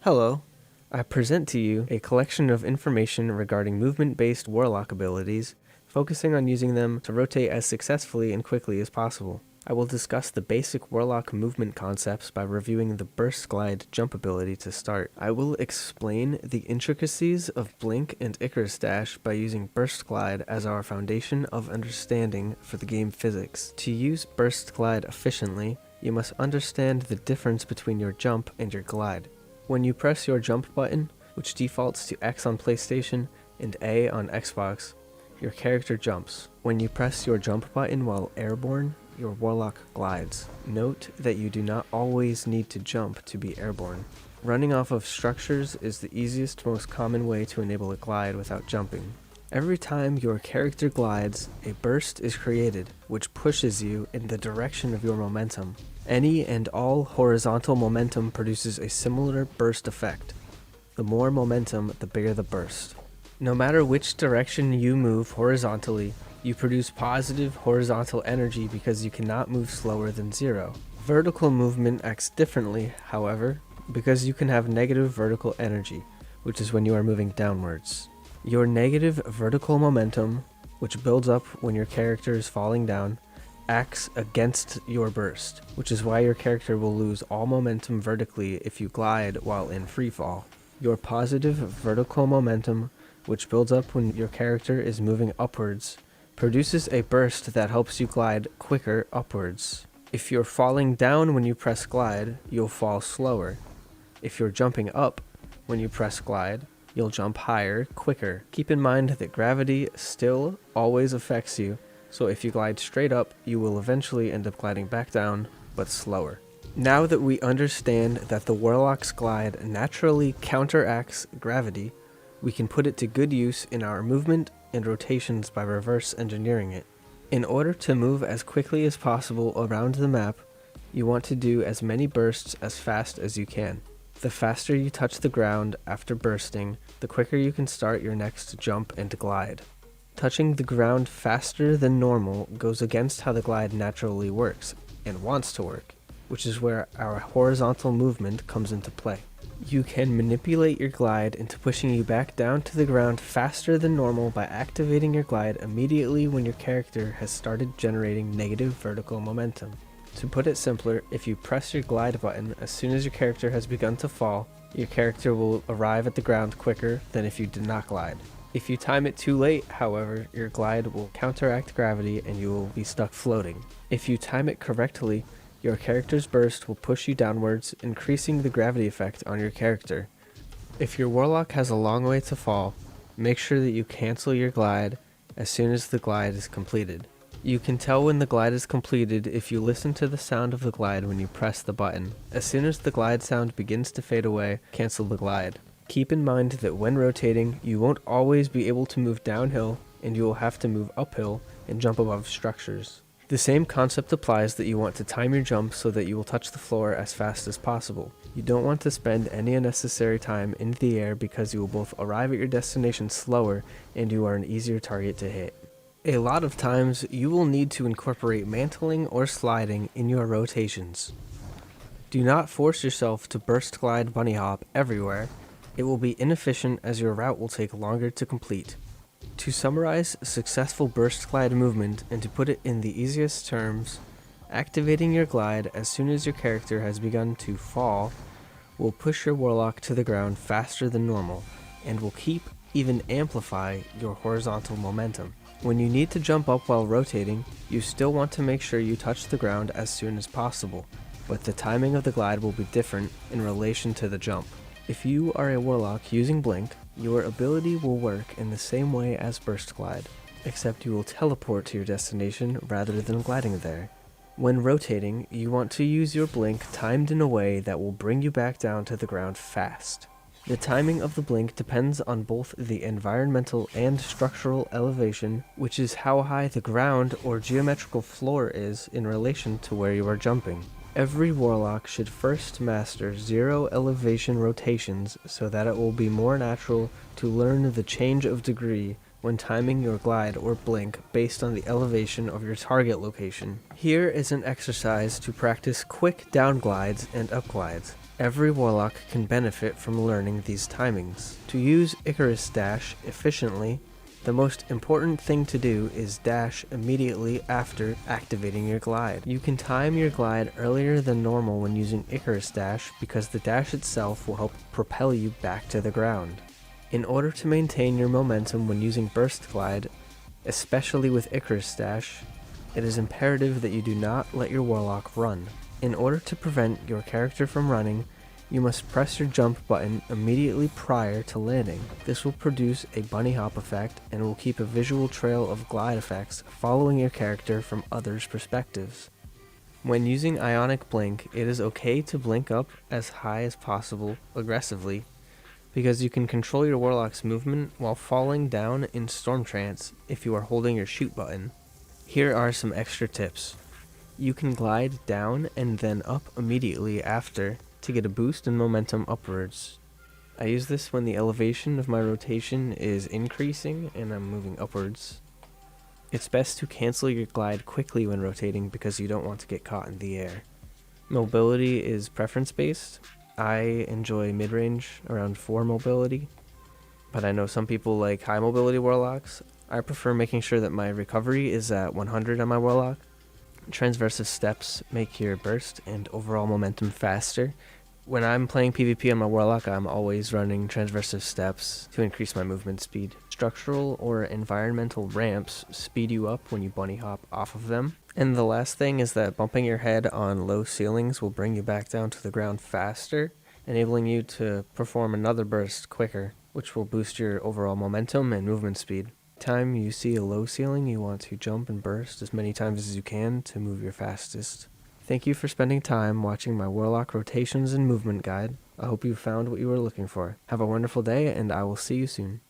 Hello, I present to you a collection of information regarding movement-based Warlock abilities, focusing on using them to rotate as successfully and quickly as possible. I will discuss the basic Warlock movement concepts by reviewing the Burst Glide jump ability to start. I will explain the intricacies of Blink and Icarus Dash by using Burst Glide as our foundation of understanding for the game physics. To use Burst Glide efficiently, you must understand the difference between your jump and your glide. When you press your jump button, which defaults to X on PlayStation and A on Xbox, your character jumps. When you press your jump button while airborne, your Warlock glides. Note that you do not always need to jump to be airborne. Running off of structures is the easiest, most common way to enable a glide without jumping. Every time your character glides, a burst is created, which pushes you in the direction of your momentum. Any and all horizontal momentum produces a similar burst effect. The more momentum, the bigger the burst. No matter which direction you move horizontally, you produce positive horizontal energy because you cannot move slower than 0. Vertical movement acts differently, however, because you can have negative vertical energy, which is when you are moving downwards. Your negative vertical momentum, which builds up when your character is falling down, acts against your burst, which is why your character will lose all momentum vertically if you glide while in freefall. Your positive vertical momentum, which builds up when your character is moving upwards, produces a burst that helps you glide quicker upwards. If you're falling down when you press glide, you'll fall slower. If you're jumping up when you press glide, you'll jump higher, quicker. Keep in mind that gravity still always affects you, so if you glide straight up, you will eventually end up gliding back down, but slower. Now that we understand that the Warlock's glide naturally counteracts gravity, we can put it to good use in our movement and rotations by reverse engineering it. In order to move as quickly as possible around the map, you want to do as many bursts as fast as you can. The faster you touch the ground after bursting, the quicker you can start your next jump and glide. Touching the ground faster than normal goes against how the glide naturally works, and wants to work, which is where our horizontal movement comes into play. You can manipulate your glide into pushing you back down to the ground faster than normal by activating your glide immediately when your character has started generating negative vertical momentum. To put it simpler, if you press your glide button as soon as your character has begun to fall, your character will arrive at the ground quicker than if you did not glide. If you time it too late, however, your glide will counteract gravity and you will be stuck floating. If you time it correctly, your character's burst will push you downwards, increasing the gravity effect on your character. If your Warlock has a long way to fall, make sure that you cancel your glide as soon as the glide is completed. You can tell when the glide is completed if you listen to the sound of the glide when you press the button. As soon as the glide sound begins to fade away, cancel the glide. Keep in mind that when rotating, you won't always be able to move downhill, and you will have to move uphill and jump above structures. The same concept applies that you want to time your jump so that you will touch the floor as fast as possible. You don't want to spend any unnecessary time in the air because you will both arrive at your destination slower and you are an easier target to hit. A lot of times, you will need to incorporate mantling or sliding in your rotations. Do not force yourself to burst glide bunny hop everywhere. It will be inefficient as your route will take longer to complete. To summarize successful burst glide movement and to put it in the easiest terms, activating your glide as soon as your character has begun to fall will push your Warlock to the ground faster than normal and will keep, even amplify, your horizontal momentum. When you need to jump up while rotating, you still want to make sure you touch the ground as soon as possible, but the timing of the glide will be different in relation to the jump. If you are a Warlock using Blink, your ability will work in the same way as Burst Glide, except you will teleport to your destination rather than gliding there. When rotating, you want to use your Blink timed in a way that will bring you back down to the ground fast. The timing of the blink depends on both the environmental and structural elevation, which is how high the ground or geometrical floor is in relation to where you are jumping. Every Warlock should first master 0 elevation rotations so that it will be more natural to learn the change of degree when timing your glide or blink based on the elevation of your target location. Here is an exercise to practice quick down glides and up glides. Every Warlock can benefit from learning these timings. To use Icarus Dash efficiently, the most important thing to do is dash immediately after activating your glide. You can time your glide earlier than normal when using Icarus Dash because the dash itself will help propel you back to the ground. In order to maintain your momentum when using Burst Glide, especially with Icarus Dash, it is imperative that you do not let your Warlock run. In order to prevent your character from running, you must press your jump button immediately prior to landing. This will produce a bunny hop effect and will keep a visual trail of glide effects following your character from others' perspectives. When using Ionic Blink, it is okay to blink up as high as possible aggressively, because you can control your Warlock's movement while falling down in Storm Trance if you are holding your shoot button. Here are some extra tips. You can glide down and then up immediately after to get a boost in momentum upwards. I use this when the elevation of my rotation is increasing and I'm moving upwards. It's best to cancel your glide quickly when rotating because you don't want to get caught in the air. Mobility is preference based. I enjoy mid-range around 4 mobility, but I know some people like high mobility Warlocks. I prefer making sure that my recovery is at 100 on my Warlock. Transversive steps make your burst and overall momentum faster. When I'm playing PvP on my Warlock, I'm always running transversive steps to increase my movement speed. Structural or environmental ramps speed you up when you bunny hop off of them. And the last thing is that bumping your head on low ceilings will bring you back down to the ground faster, enabling you to perform another burst quicker, which will boost your overall momentum and movement speed. Time you see a low ceiling, you want to jump and burst as many times as you can to move your fastest. Thank you for spending time watching my Warlock rotations and movement guide. I hope you found what you were looking for. Have a wonderful day, and I will see you soon.